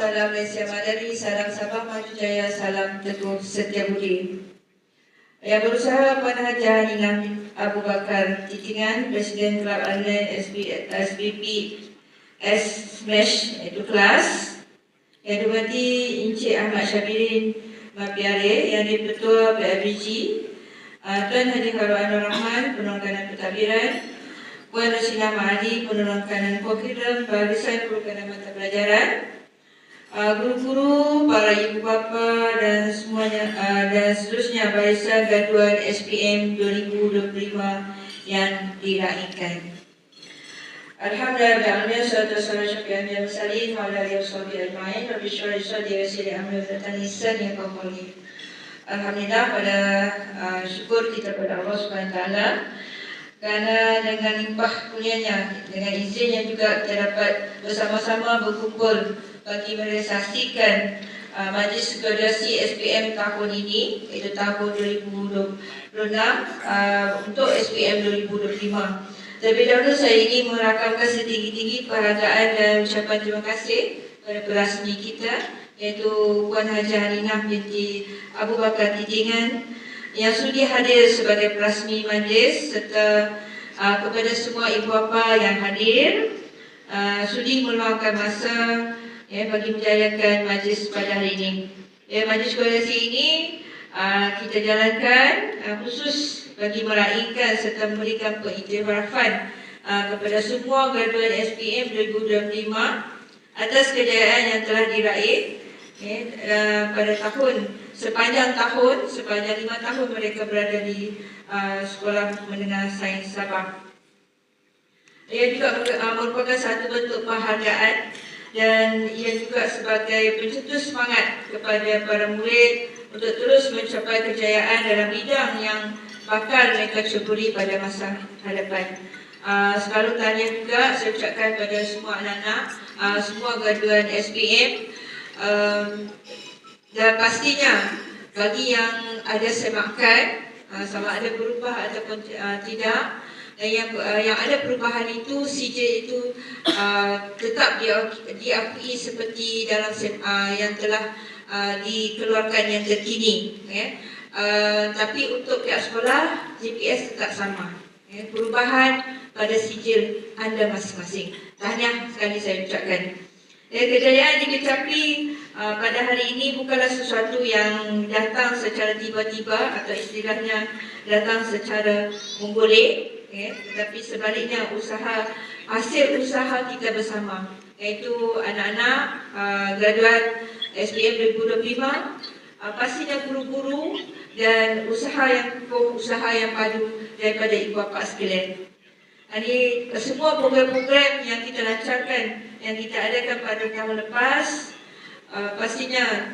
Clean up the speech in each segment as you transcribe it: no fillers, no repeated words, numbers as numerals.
salam Malaysia Madani, salam Sabah Maju Jaya, salam Teguh Setiabudi. Yang berusaha Puan Haji Haninah Abu Bakar Titingan, Presiden Kelab Alumni SBP SMESH itu kelas. Yang dihormati Encik Ahmad Syabirin Mapiare, yang di-Ketua PIBG, Tuan Haji Harun Anwar Rahman, Penolong Pentadbiran, Puan Rasinah Ma'ali, Penolong Kanan Curriculum, Barisan Program Mata Pelajaran, guru-guru, para ibu bapa dan semuanya dan seterusnya barisan graduan SPM 2025 yang diraikan. Alhamdulillah, salatu wassalamu ala mursalin wa ala alihi washabihi ajma'in. Rabbi shrah li sadri wa yassir li amri wahlul lisani yafqahu qawli. Alhamdulillah, pada syukur kita pada Allah Subhanahu wa taala kerana dengan limpah kurnianya, dengan izinnya juga kita dapat bersama-sama berkumpul bagi merealisasikan majlis graduasi SPM tahun ini, iaitu tahun 2026 untuk SPM 2025. Terlebih dahulu saya ingin merakamkan setinggi-tinggi penghargaan dan ucapan terima kasih kepada perasmi kita, iaitu Puan Haji Haninah binti Abu Bakar Titingan yang sudi hadir sebagai perasmi majlis, serta kepada semua ibu bapa yang hadir sudi meluangkan masa bagi menjayakan majlis pada hari ini. Majlis graduasi ini kita jalankan khusus bagi meraihkan serta memberikan pengiktirafan kepada semua graduan SPM 2025 atas kejayaan yang telah diraih pada sepanjang 5 tahun mereka berada di Sekolah Menengah Sains Sabah. Ia juga merupakan satu bentuk penghargaan dan ia juga sebagai pencetus semangat kepada para murid untuk terus mencapai kejayaan dalam bidang yang bakal mereka ceburi pada masa hadapan. Selalu tahniah juga saya ucapkan pada semua anak-anak, semua graduan SPM, dan pastinya bagi yang ada semakan, sama ada berubah ataupun tidak, dan yang ada perubahan itu, CJ itu tetap diakui seperti dalam yang telah dikeluarkan yang terkini. Tapi untuk pihak sekolah, GPS tetap sama. Perubahan pada sijil anda masing-masing. Tahniah sekali saya ucapkan. Kejayaan dikecapi pada hari ini bukanlah sesuatu yang datang secara tiba-tiba atau istilahnya datang secara menggolek, tetapi sebaliknya hasil usaha kita bersama, iaitu anak-anak graduan SPM 2025, pastinya guru-guru dan usaha yang padu daripada ibu bapa sekalian. Ini semua program-program yang kita lancarkan, yang kita adakan pada tahun lepas, pastinya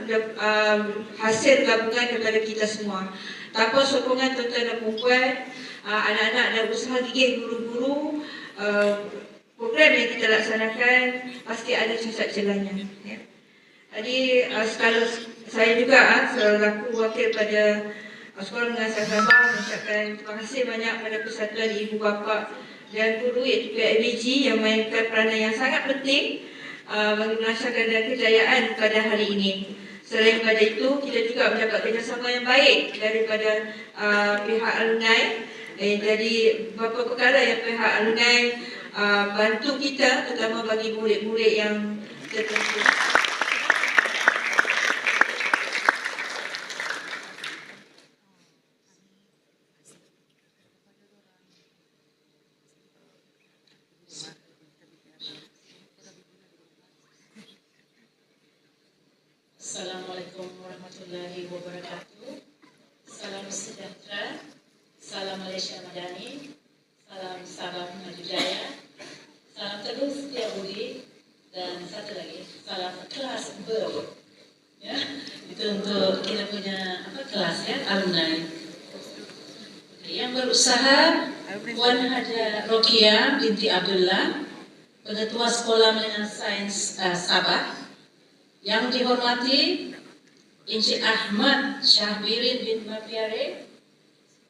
hasil gabungan daripada kita semua. Tanpa sokongan tuan-tuan dan puan, anak-anak dan usaha gigih guru-guru, program yang kita laksanakan pasti ada cacat celahnya. Jadi sekali saya juga selaku wakil pada Sekolah Menengah Sains Sabah mengucapkan terima kasih banyak pada Persatuan Ibu Bapa dan Guru iaitu PIBG yang memainkan peranan yang sangat penting bagi melancarkan dan kejayaan pada hari ini. Selain daripada itu, kita juga mendapat kerjasama yang baik daripada pihak alumni. Jadi beberapa perkara yang pihak alumni bantu kita, terutama bagi murid-murid yang tertentu. Assalamualaikum warahmatullahi wabarakatuh. Salam sejahtera, salam Malaysia Madani, salam Sabah Maju Jaya, salam Teguh Setiabudi, dan satu lagi, salam kelas ber. Ya, itu untuk kita punya kelas ya, alumni. Yang berusaha Puan Haji Rokia binti Abdullah, Pengetua Sekolah Menengah Sains Sabah. Yang dihormati Encik Ahmad Syabirin bin Mapiare,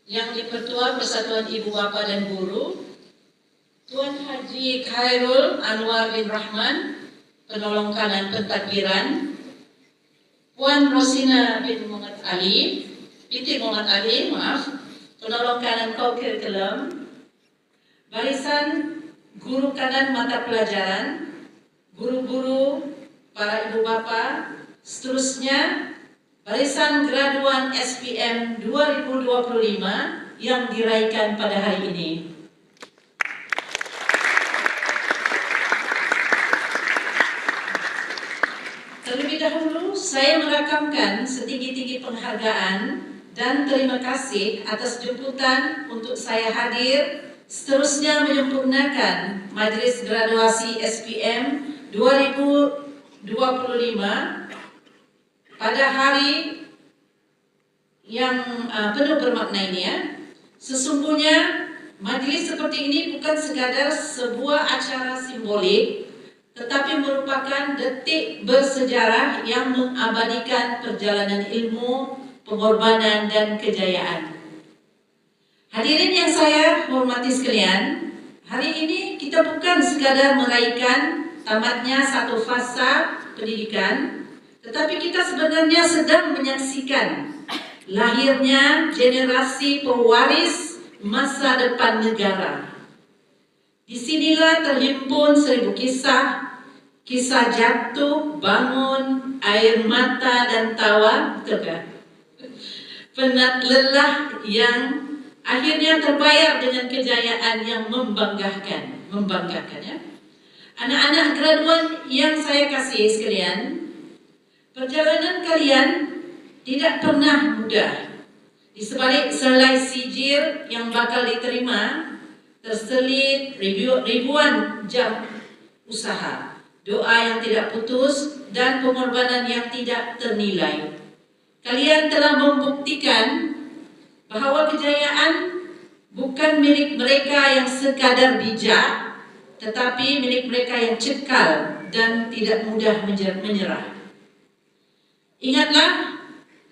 yang di-Ketua Persatuan Ibu Bapa dan Guru, Tuan Haji Khairul Anwar bin Rahman, penolong kanan pentadbiran, Puan Rosina binti Muhammad Ali, penolong kanan kurikulum, barisan guru kanan mata pelajaran, guru-guru, para ibu bapa, seterusnya barisan graduan SPM 2025 yang diraihkan pada hari ini. Terlebih dahulu, saya merakamkan setinggi-tinggi penghargaan dan terima kasih atas jemputan untuk saya hadir, seterusnya menyempurnakan Majelis Graduasi SPM 2025 pada hari yang penuh bermakna ini ya. Sesungguhnya majelis seperti ini bukan sekadar sebuah acara simbolik, tetapi merupakan detik bersejarah yang mengabadikan perjalanan ilmu, pengorbanan, dan kejayaan. Hadirin yang saya hormati sekalian, hari ini kita bukan sekadar meraihkan tamatnya satu fasa pendidikan, tetapi kita sebenarnya sedang menyaksikan lahirnya generasi pewaris masa depan negara. Disinilah terhimpun 1000 kisah, kisah jatuh, bangun, air mata dan tawa, penat lelah yang akhirnya terbayar dengan kejayaan yang membanggakan ya. Anak-anak graduan yang saya kasihi sekalian, perjalanan kalian tidak pernah mudah. Di sebalik selai sijil yang bakal diterima, terselit ribuan jam usaha, doa yang tidak putus, dan pengorbanan yang tidak ternilai. Kalian telah membuktikan bahwa kejayaan bukan milik mereka yang sekadar bijak, tetapi milik mereka yang cekal dan tidak mudah menyerah. Ingatlah,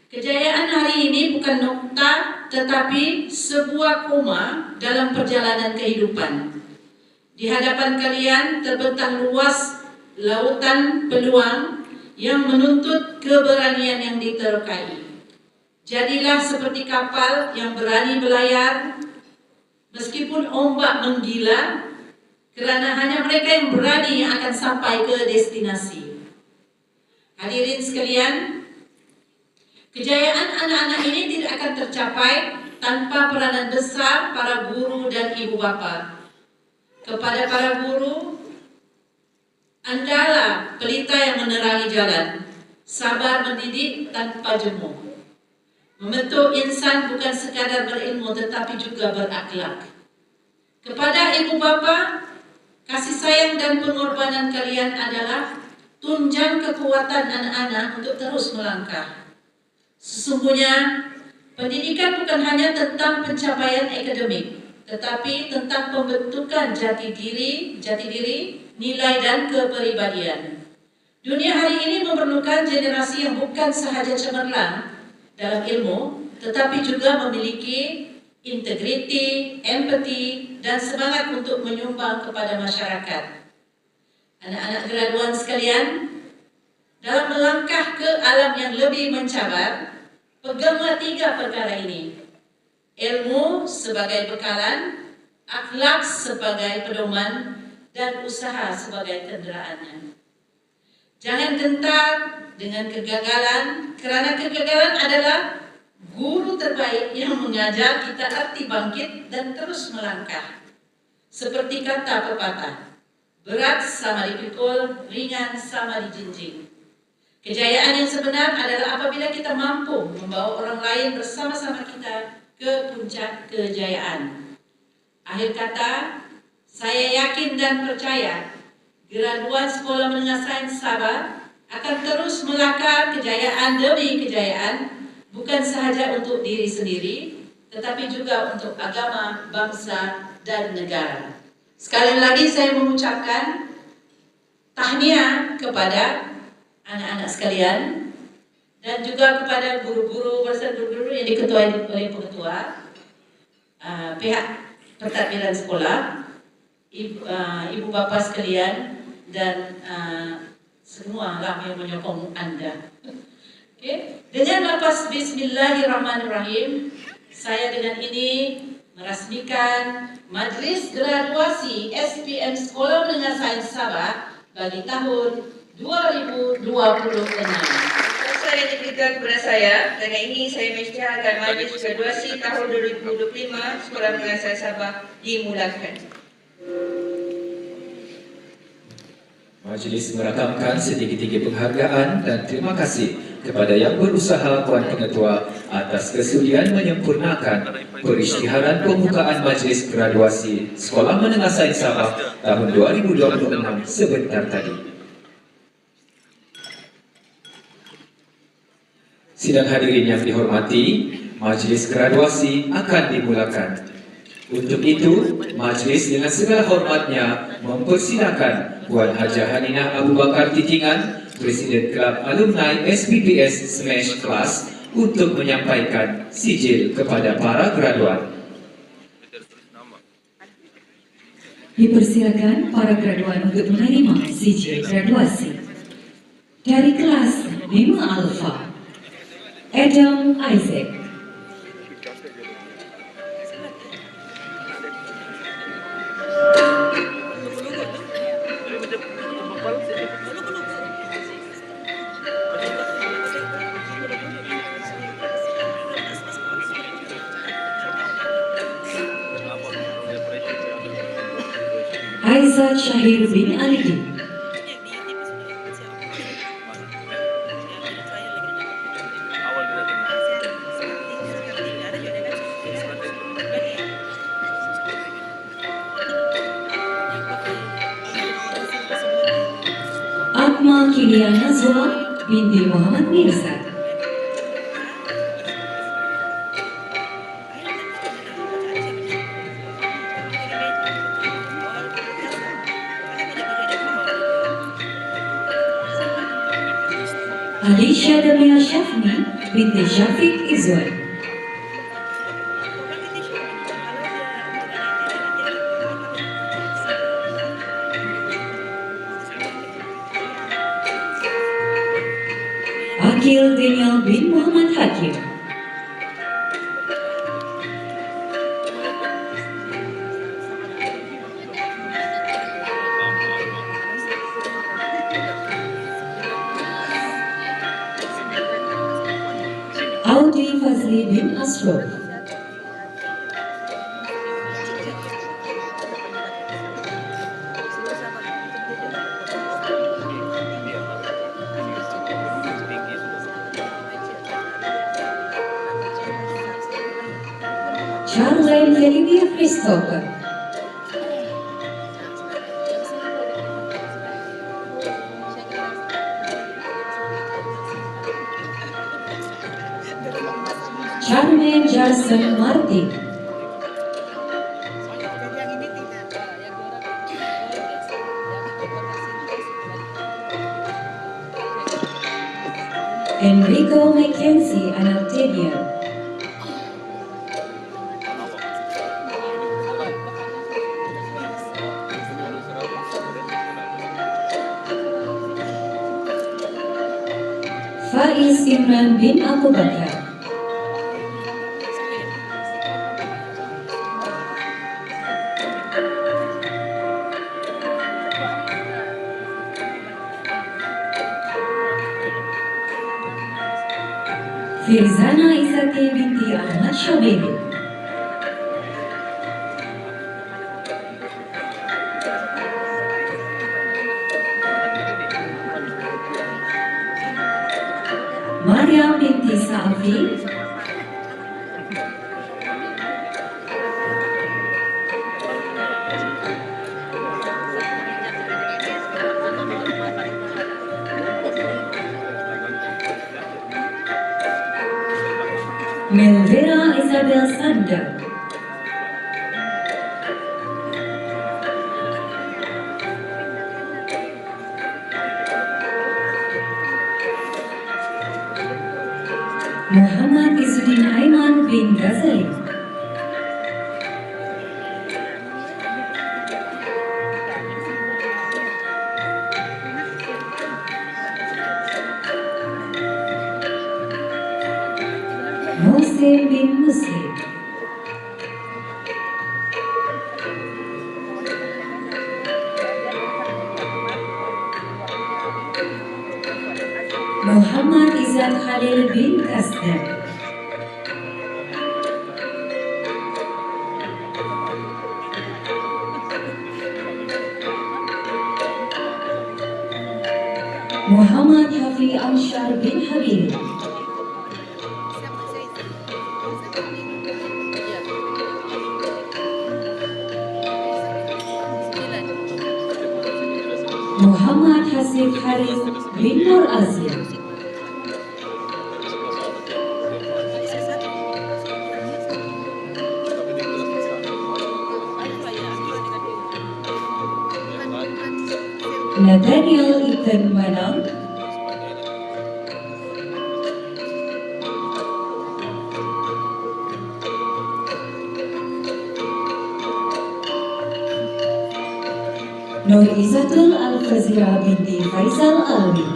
kejayaan hari ini bukan nokta, tetapi sebuah koma dalam perjalanan kehidupan. Di hadapan kalian terbentang luas lautan peluang yang menuntut keberanian yang diterkai. Jadilah seperti kapal yang berani berlayar meskipun ombak menggila, kerana hanya mereka yang berani yang akan sampai ke destinasi. Hadirin sekalian, kejayaan anak-anak ini tidak akan tercapai tanpa peranan besar para guru dan ibu bapa. Kepada para guru, andalah pelita yang menerangi jalan, sabar mendidik tanpa jemu. Membentuk insan bukan sekadar berilmu tetapi juga berakhlak. Kepada ibu bapa, kasih sayang dan pengorbanan kalian adalah tunjang kekuatan anak-anak untuk terus melangkah. Sesungguhnya, pendidikan bukan hanya tentang pencapaian akademik, tetapi tentang pembentukan jati diri, nilai dan kepribadian. Dunia hari ini memerlukan generasi yang bukan sahaja cemerlang dalam ilmu, tetapi juga memiliki integriti, empati, dan semangat untuk menyumbang kepada masyarakat. Anak-anak graduan sekalian, dalam melangkah ke alam yang lebih mencabar, peganglah 3 perkara ini. Ilmu sebagai bekalan, akhlak sebagai pedoman, dan usaha sebagai kendaraannya. Jangan gentar dengan kegagalan, kerana kegagalan adalah guru terbaik yang mengajar kita arti bangkit dan terus melangkah. Seperti kata pepatah, berat sama dipikul, ringan sama dijinjing. Kejayaan yang sebenar adalah apabila kita mampu membawa orang lain bersama-sama kita ke puncak kejayaan. Akhir kata, saya yakin dan percaya graduan Sekolah Menengah Sains Sabah akan terus melangkah kejayaan demi kejayaan, bukan sahaja untuk diri sendiri, tetapi juga untuk agama, bangsa, dan negara. Sekali lagi saya mengucapkan tahniah kepada anak-anak sekalian dan juga kepada guru-guru yang diketuai oleh pengetua, pihak pentadbiran sekolah, ibu bapa sekalian, dan Semua lah yang menyokong Anda. Okay. Dengan lafaz Bismillahirrahmanirrahim, saya dengan ini merasmikan Majlis Graduasi SPM Sekolah Menengah Sains Sabah bagi tahun 2026. Kuasa yang diberikan kepada saya, dengan ini saya mengisytiharkan Majlis Graduasi tahun 2025 Sekolah Menengah Sains Sabah dimulakan. Majlis merakamkan setinggi-tinggi penghargaan dan terima kasih kepada Yang Berusaha Puan Pengetua atas kesudian menyempurnakan perisytiharan pembukaan Majlis Graduasi Sekolah Menengah Sains Sabah tahun 2026 sebentar tadi. Sidang hadirin yang dihormati, Majlis Graduasi akan dimulakan. Untuk itu, Majlis dengan segala hormatnya mempersilakan Puan Hajah Haninah Abu Bakar Titingan, Presiden Kelab Alumni SPPS Smash Class, untuk menyampaikan sijil kepada para graduat. Dipersilakan para graduan untuk menerima sijil graduasi. Dari kelas 5 Alpha, Adam Isaac. Aiza Syahir bin Ali. Akmal Kilia Nazwa binti Muhammad Mirza. Alisha Damia Syafni binti Syafiq Izwan. Akil Daniel bin Muhammad Hakim. Audi Fazli bin Asrof. Charlene Helivia Christopher. Charmaine Jarson Martin. Enrico Mackenzie Anatevia. Faiz Imran bin Abu Bakar. Firzana Isati binti Ahmad Syabiri. Maryam binti Sa'afi. Melvera Isabel Sanda. Muhammad Izzuddin Aiman bin Ghazali. Hussein bin Muslim, Muhammad Izzat Khalil bin Kasdem, Muhammad Hafi Anshar bin Habib, Muhammad Hasib Haris bin Nur Asia, Nathaniel Ethan Manang, Nur Izzatul Al-Fazira binti Faisal Alwi,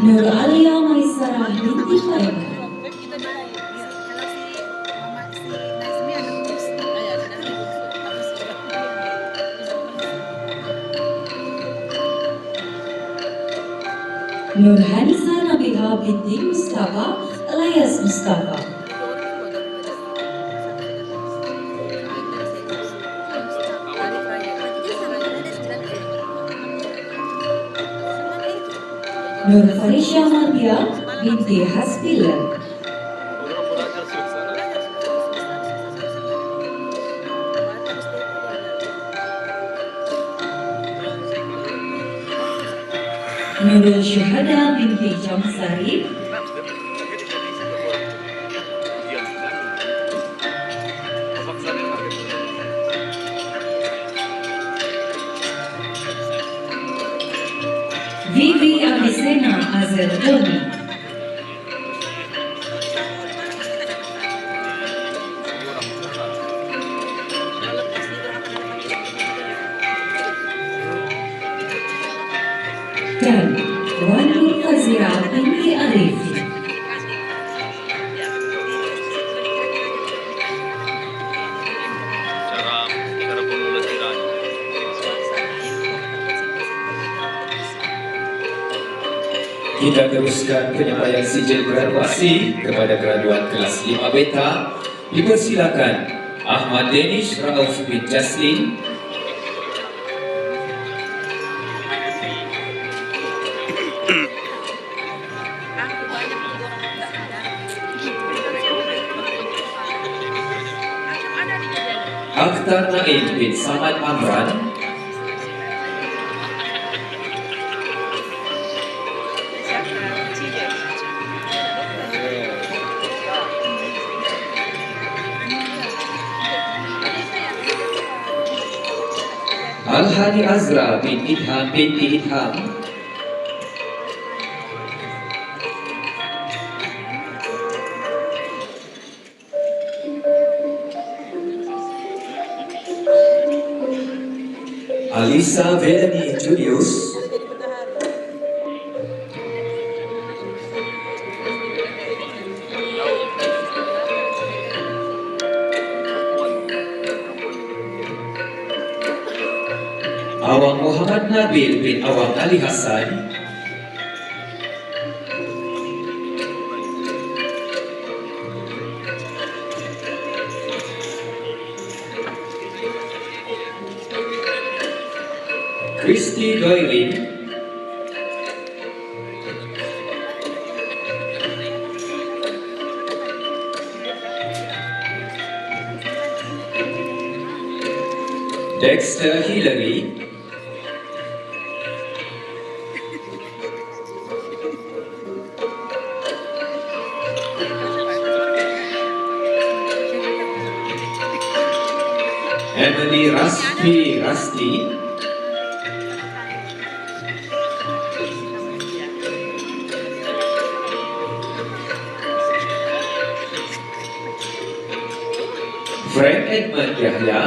Nur Alia Maisarah binti Faiman, Nur Hanisa Nabiha binti Mustafa alias Mustafa, Nur Farisha Mardia binti Hasbillah, Nurul Syuhada binti Jamsari, Vivi Avicenna Azerdoni, dan Wan Nur Fazira binti Arifi. Kita teruskan penyampaian sijil graduasi kepada graduan kelas 5 beta. Dipersilakan Ahmad Danish Rauf bin Jaslin, Akhtar Nail bin Samad Amran, Al-Hadi Azra bin Idham binti Idham, Alisa Velani Julius, Awang Muhammad Nabil bin Awang Ali Hassan, Kristi Doirin, Dexter Hillary, Emily Rasti, Frank Edmund Yahya,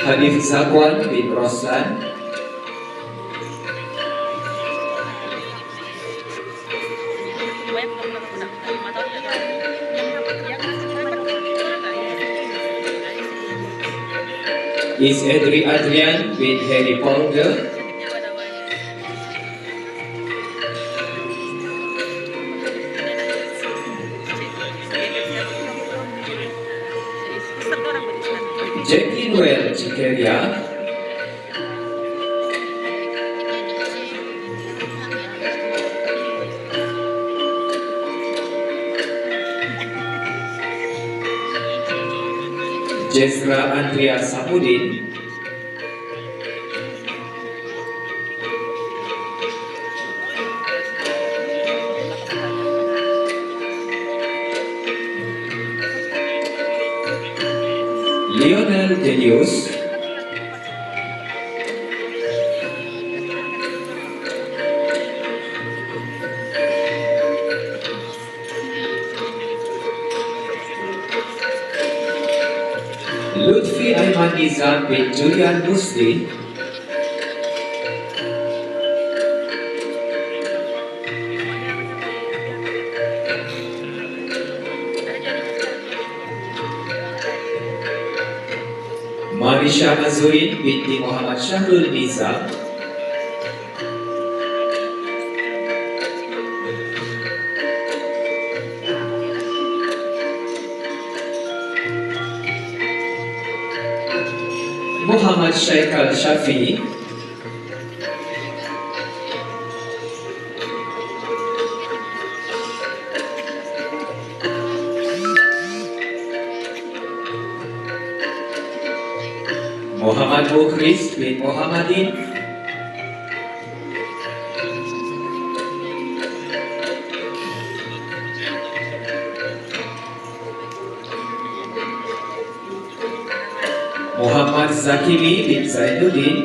Hanif Zakwan bin Roslan, Is Edri Adrian bin Heri Polder, Jackie Noel Cikeria, Jezra Andrea Samudin, Lionel Delius, Lutfi Aiman Nizam bin Julian Musli, Marisha Azurin binti Muhammad Syahrul Nizam, Muhammad Syaikal Syafi'i, Muhammad Mukhlis bin Muhammadin, Muhammad Zakimi bin Zainuddin,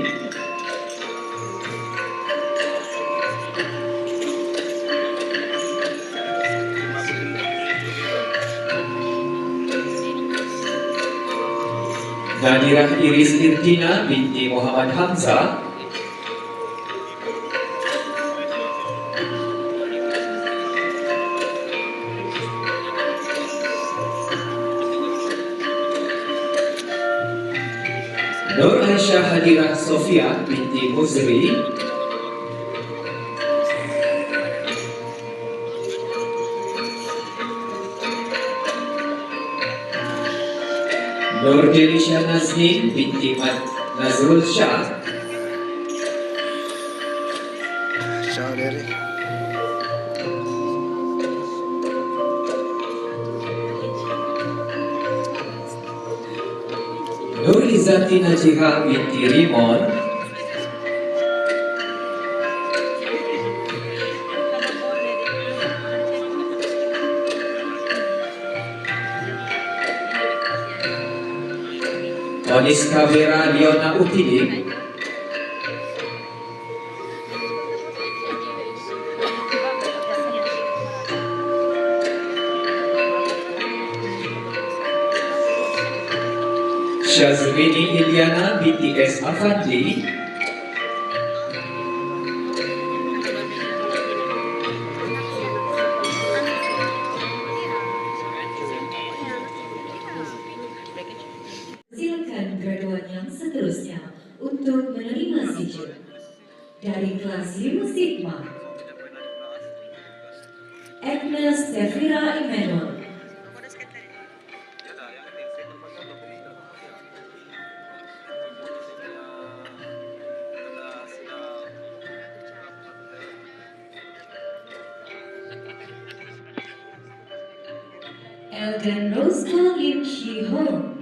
Nadirah Iris Irtina binti Muhammad Hamzah, Nur Aisyah Hadirah Sofia binti Muzri, Nur Delisha Naznin binti Nazrul Shah, Nur Izati Najiha binti Rimon, Oniska Vera Liona Utili, Syazrini Iliana binti S. Afandi, Silakan graduan yang seterusnya untuk menerima sijil dari kelas 5 Sigma. Agnes Tefira Emmanuel, Elden Roscoe Lim Shi Hong,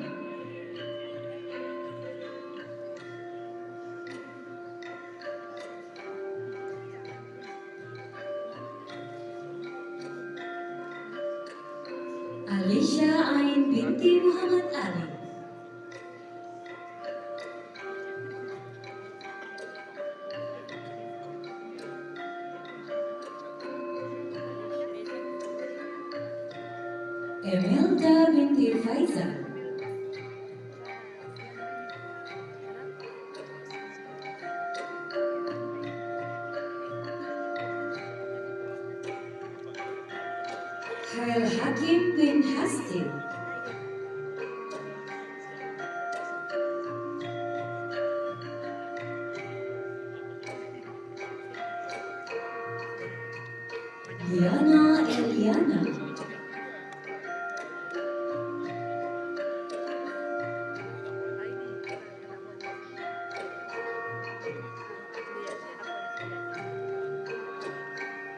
Alicia Ain binti Muhammad Ali, Emelda binti Faizal, Khail Hakim bin Hastin. Diana Eliana.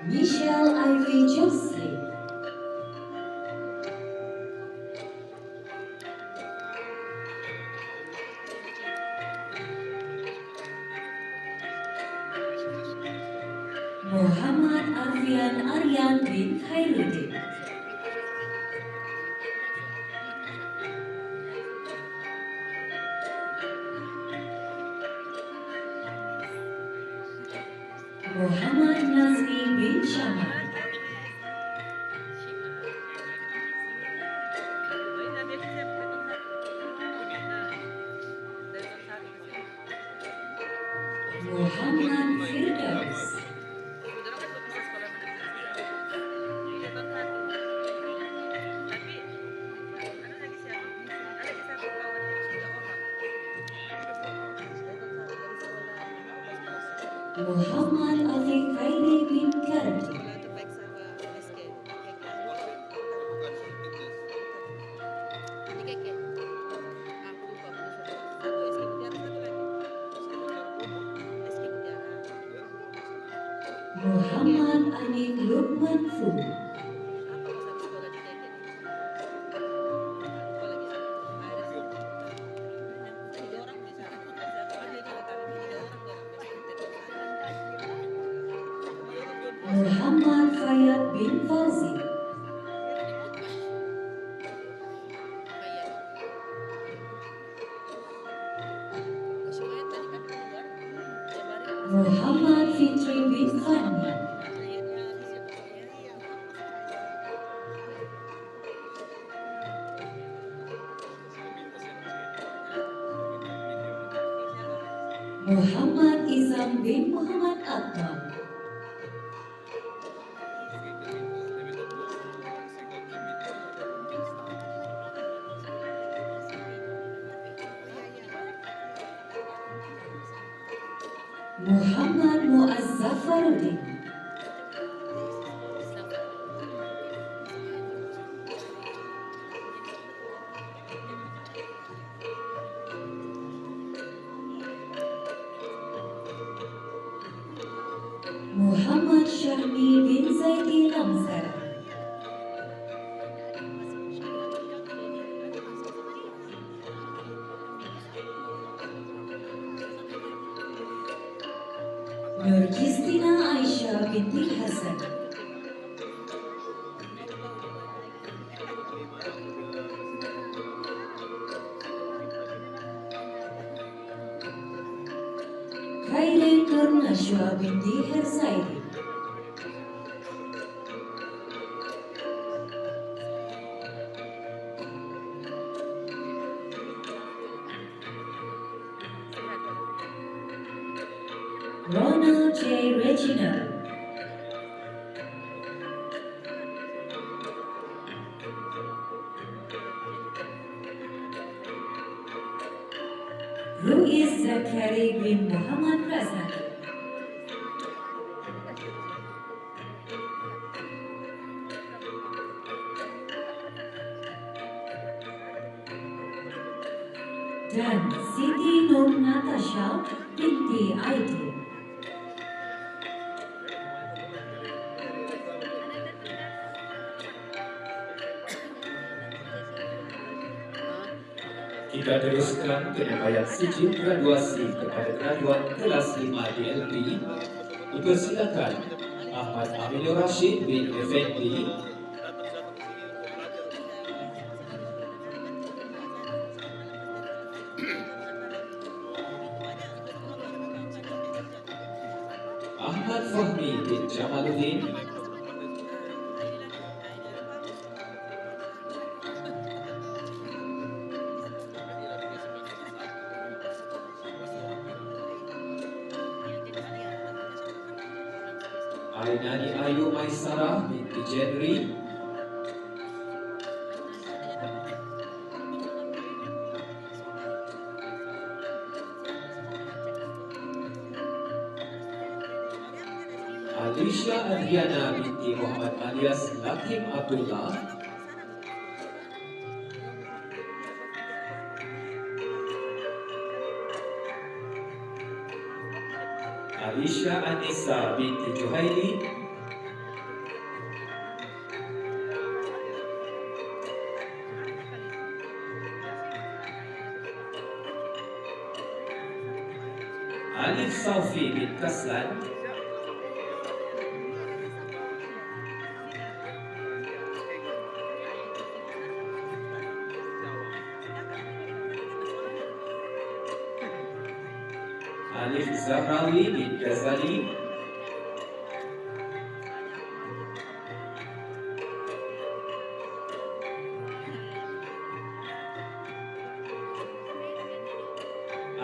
Michelle Ivy Josley. Muhammad Arfian Aryan bin Khairuddin. Muhammad Nazmi bin Syahman. Muhammad Firdaus. Muhammad Ali Khairi bin Kardi. Muhammad Anif Lukman Fu. Muhammad Fayad bin Fauzi. Muhammad Fitri bin Fahmi. Muhammad Izam bin Muhammad Akmal. Muhammad Muazzafaruddin. Muhammad Syahmi bin Zaidi Lamzar. Nur Kistina Aisyah binti Hasan. Khairin Nur Najwa binti Hersaidi. Ronald J. Reginald. Ruiz Zakari bin Muhammad Razak. Dan Siti Nur Natasha binti Aidil. Kita teruskan penyampaian sijil graduasi kepada graduan kelas 5 DLP. Dipersilakan Ahmad Aminur Rashid bin Effendi, Ahmad Fahmi bin Jamaluddin, Ainani Ayu Maisarah binti Jenri, Alisha Adriana binti Muhammad alias Lakim Abdullah. Alisha Anissa binti Juhaili. Alif Saufi bin Kaslan. Alif Zahrawi bin Ghazali.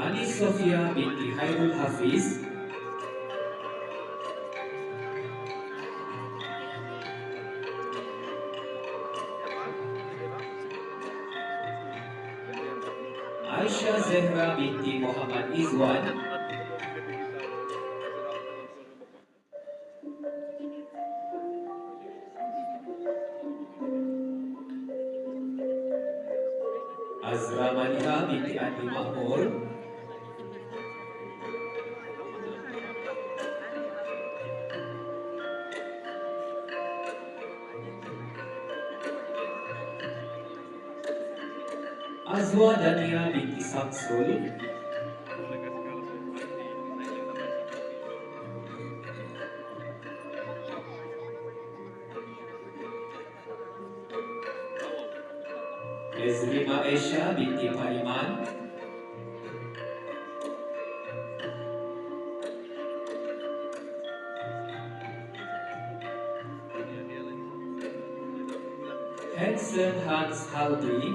Anis Sofia binti Hairul Hafiz. Aisyah Zehra binti Muhammad Izwan. Azra Maliha binti Andi Mahmur. Azwa Dania binti Samsul. Ezrima Aisyah binti Paiman. Hansen Hans Haldi.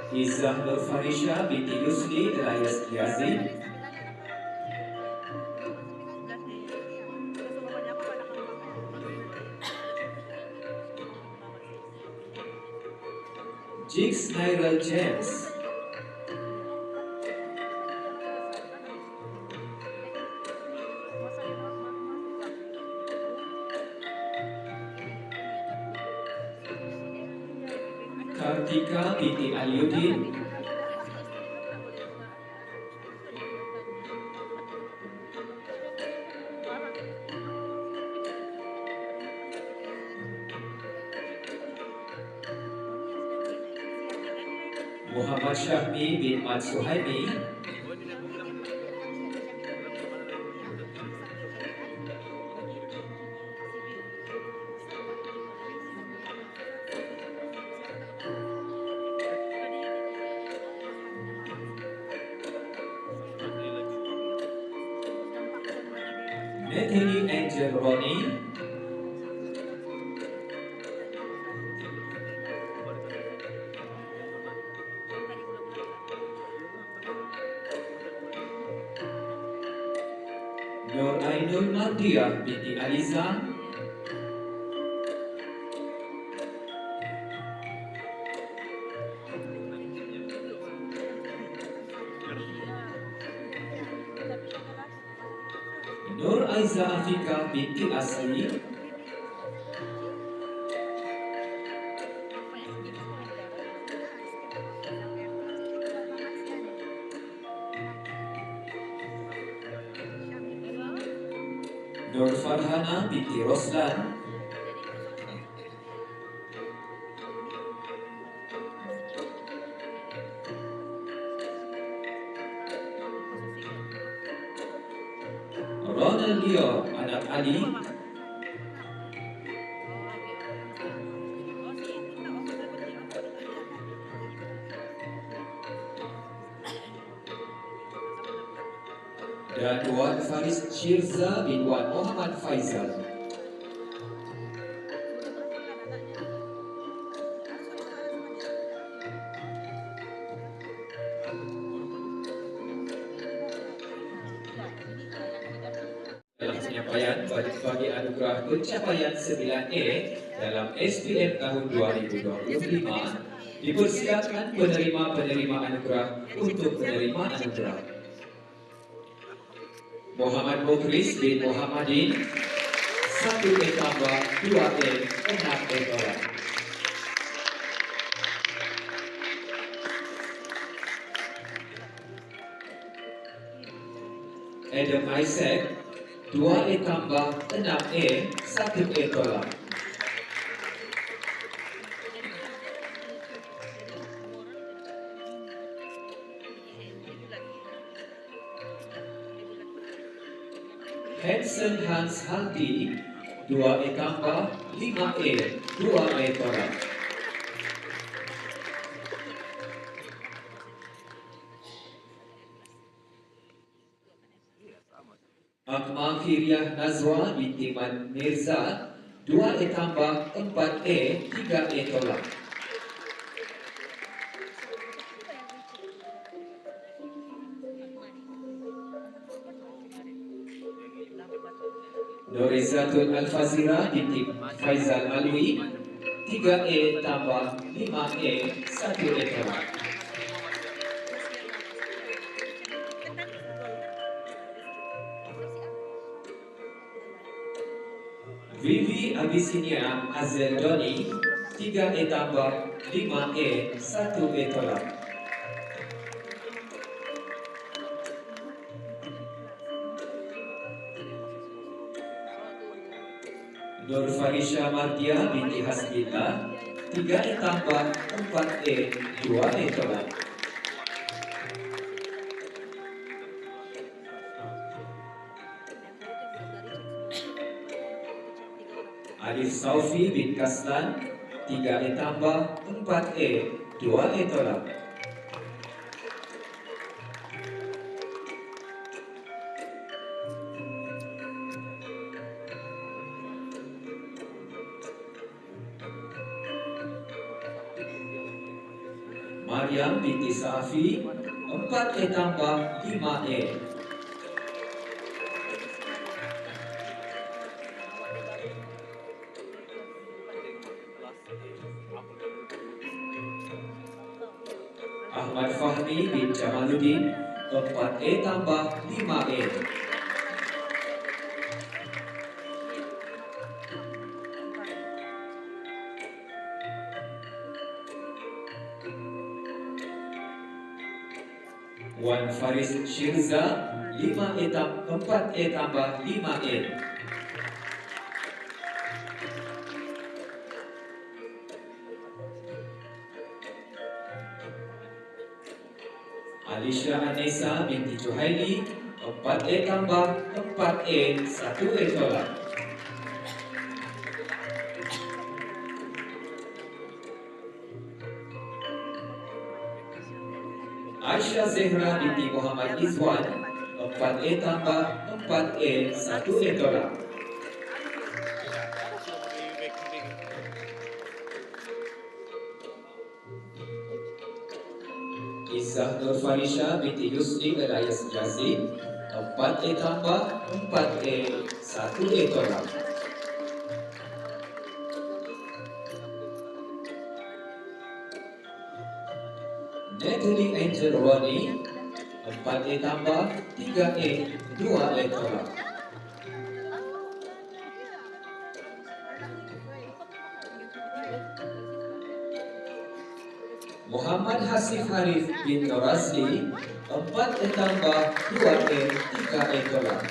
Izzah Nur Farisha binti Yusli alias Yazid. Jigs Nairal James. Kartika binti Aliuddin. Muhammad Syahmi bin Mat Suhaimi. Nethini Angel Roni. Nur Ainul Mardiah binti Aliza. Nur Aiza Afika binti Asli. Nur Farhana binti Roslan. Ronald Leo anak Ali. Dan Wan Faris Shirza bin Wan Muhammad Faizal. Dalam penyampaian bagi anugerah pencapaian 9A dalam SPM tahun 2025, dipersilakan penerima-penerima anugerah untuk menerima anugerah. Muhammad Mukris bin Muhammadin, 1A tambah 2A 6A tolak. Adam Isaac, 2A tambah 6A 1A tolak. Hansen Hans Haldi, 2A tambah 5A 2A tolak. Akmal Firiah Nazwa binti Mirza, 2A tambah 4A 3A tolak. Nurizatul Al-Fazira binti Faizal Alwi, 3A tambah 5A 1A tolak. Vivi Abisinia Azel Doni, 3A tambah 5A 1A tolak. Nur Farisha Martia binti Hasbita, 3A tambah 4A 2A tolak. Arif Saufi bin Kaslan, 3A tambah 4A 2A tolak. Maryam binti Safi, 4A tambah 5A. Ahmad Fahmi bin Jamaluddin, 4A tambah 5A. Wan Faris Shirza, 4A tambah 5A. Alisha Anessa binti Juhaili, 4A tambah 4A 1A tolak. Aisyah Zehra binti Muhammad Izwan, 4A tambah 4A 1A tolak. Izzah Nur Farisha binti Yusri Elias Yazid, 4A tambah 4A 1A tolak. Natalie Angel Roni, 4A tambah 3A 2A tolak. Muhammad Hasif Harif bin Norasli, 4A tambah 2A 3A tolak.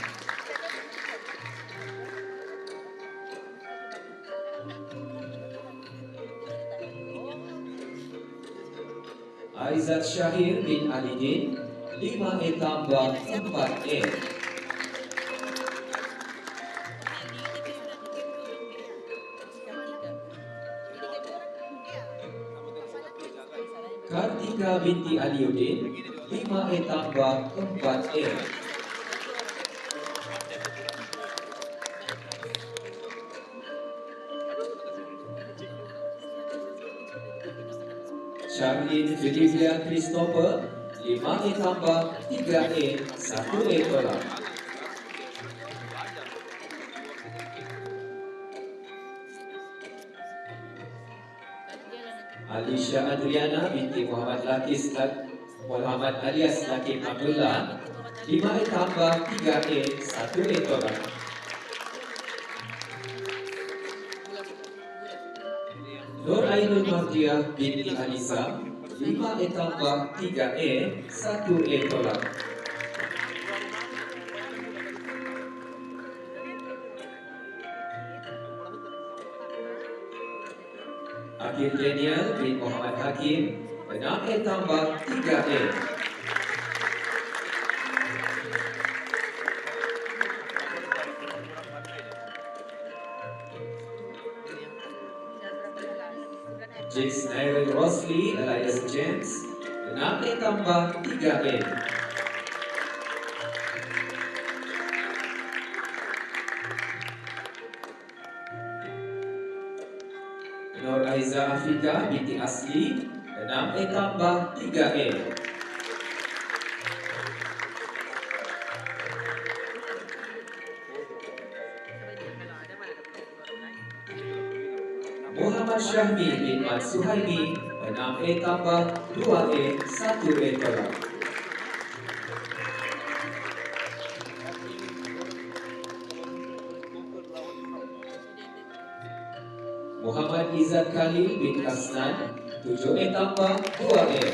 Aizat Syahir bin Alidin, 5A tambah 4A. Kartika binti Aliuddin, 5A tambah 4A. Charlene Felicia Christopher, 5A tambah 3A 1A tolak. Alisha Adriana binti Muhammad Lakis Muhammad alias Lakib Abdullah 5E tambah 3E 1E tolak. Nur Ainul Mardiah binti Alisa 5E tambah 3E 1E tolak. Akhir Daniel bin Muhammad Hakim 6E tambah 3E. James Nairel Rosli alias James 6E tambah 3E. Nur Aiza Afika binti Asli 6E tambah 3E. Muhammad Syahmi bin Mat Suhaimi 6E tambah 2E 1E tolak. Muhammad Izzat Khalil bin Kasnan 7E tambah 2E.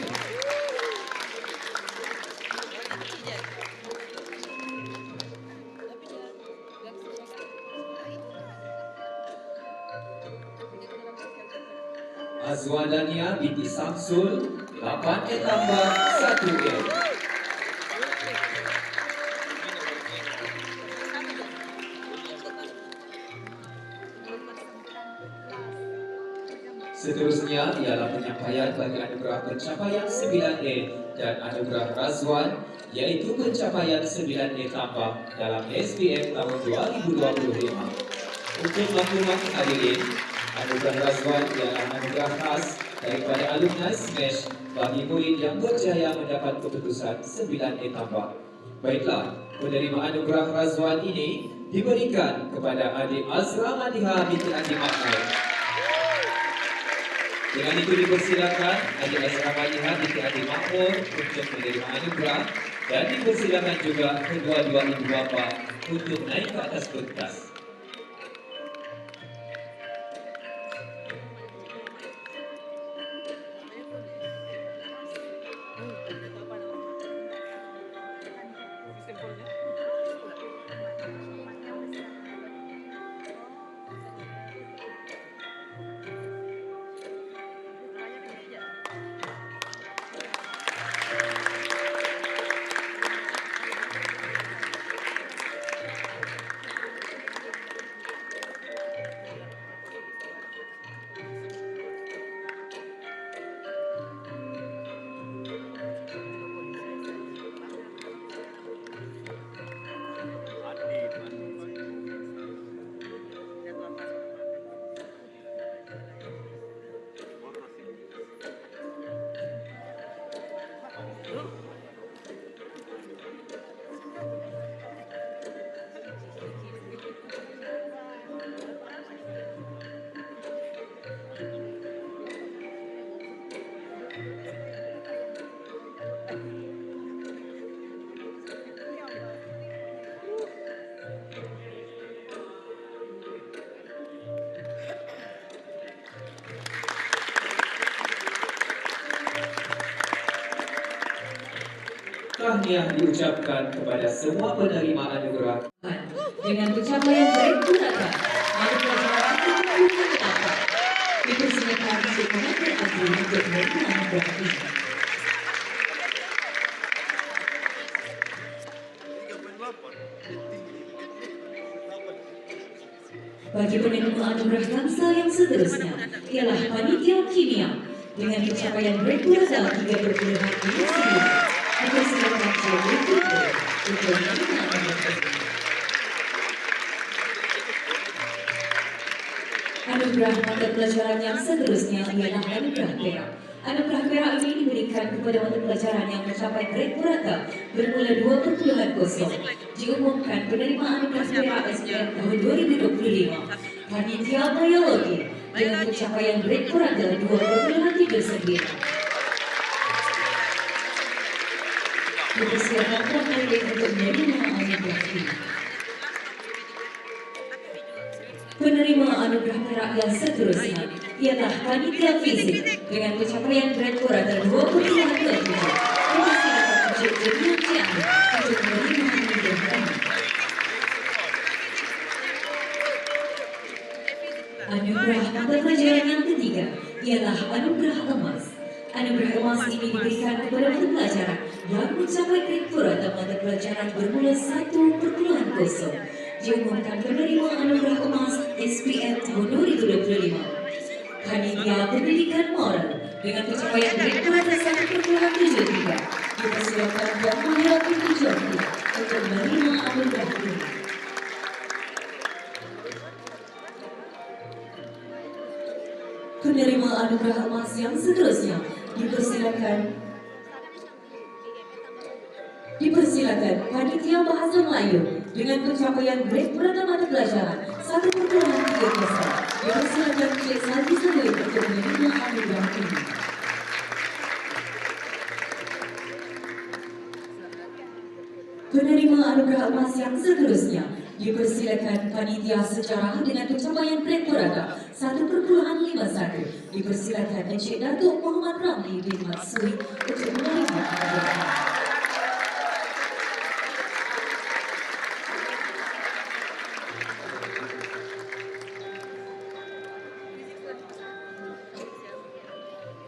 Azwadania binti Samsul 8E tambah 1E. Seterusnya ialah penyampaian bagi anugerah pencapaian 9E dan anugerah Razwan, iaitu pencapaian 9E tambah dalam SPM tahun 2025. Untuk maklumat hadirin, anugerah Razwan ialah anugerah khas daripada alumni SMASH bagi murid yang berjaya mendapat keputusan 9E tambah. Baiklah, penerima anugerah Razwan ini diberikan kepada adik Azra Madiha binti Andi Makmur. Dengan itu dipersilakan adik Azra Madiha binti Andi Makmur untuk menerima anugerah dan dipersilakan juga kedua-dua ibu bapa untuk naik ke atas pentas. Tahniah diucapkan kepada semua penerima anugerah. Dengan pencapaian baik purata, anugerah pelajaran itu mendapat. Dipersilakan untuk mengambil agung untuk menerima anugerah ini. Bagi penerima anugerah bangsa yang seterusnya ialah panitia kimia dengan pencapaian baik purata 3.5 dipersilakan untuk menerima anugerah ini. Anugerah mata pelajaran yang seterusnya ialah anugerah perak. Anugerah perak ini diberikan kepada mata pelajaran yang mencapai grade purata bermula 2.0 diumumkan penerimaan anugerah perak SPM tahun 2025. Panitia Biologi dengan pencapaian Direktur adalah 2,39. Dipersilakan Tuan Halim untuk menerima anugerah ini. Penerima anugerah perak yang seterusnya ialah Panitia Fizik dengan pencapaian Direktur adalah 2,27. Dipersilakan Encik Jemian Ciani untuk menerima anugerah ini. Anugerah mata pelajaran yang ketiga ialah Anugerah Emas. Anugerah emas ini diberikan kepada mata pelajaran yang mencapai Direktur atau mata pelajaran bermula 1.0. Diumumkan penerima anugerah emas SPM tahun 2025. Panitia Pendidikan Moral dengan pencapaian Direktur atau 1.73. Dipersilakan Tuan Mahira Putri Jordi untuk menerima anugerah ini. Penerima anugerah emas yang seterusnya dipersilakan Panitia Bahasa Melayu dengan pencapaian grade perdana mata pelajaran 1.3. Dipersilakan Cik Saldi Salim untuk menerima anugerah ini. Penerima anugerah emas yang seterusnya dipersilakan Panitia Sejarah dengan pencapaian grade perdana 1.51. Dipersilakan Encik Datuk Muhammad Ramli bin Matsui untuk menerima anugerah ini.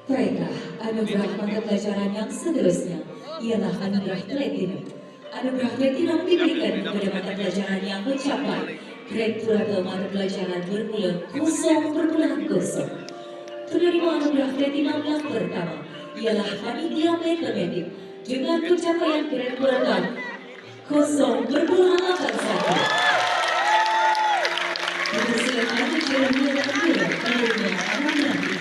Baiklah, anugerah mata pelajaran yang seterusnya ialah anugerah platinum. Anugerah platinum diberikan kepada mata pelajaran yang mencapai grade purata mata pelajaran bermula 0.0. Penerima anugerah platinum yang pertama ialah Panitia Matematik dengan pencapaian grade purata 0.81. Dipersilakan Jeremy dan Mira menerima anugerah ini.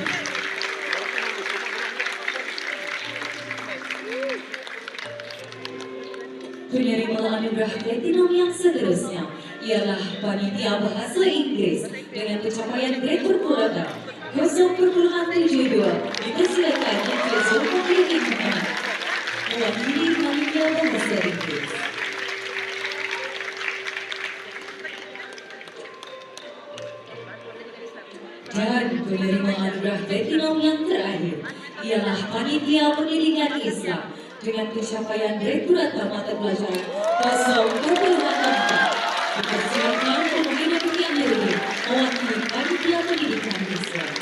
Penerima anugerah platinum yang seterusnya ialah Panitia Bahasa Inggris dengan pencapaian grade purata 0.72. Dipersilakan Encik Zulkifli Muhammad mewakili Panitia Bahasa Inggris. Dan penerima anugerah platinum yang terakhir ialah Panitia Pendidikan Islam dengan pencapaian grade purata mata pelajaran 0.64. Dipersilakan Pembina Pilihan Negeri mewakili Panitia Pendidikan Islam.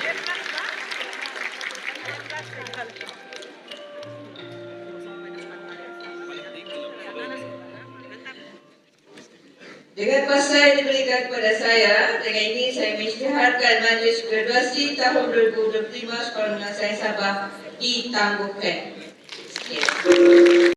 Dengan kuasa yang diberikan kepada saya, dengan ini saya mengisytiharkan majlis graduasi tahun 2025 Sekolah Menengah Sains Sabah ditangguhkan. Sekian.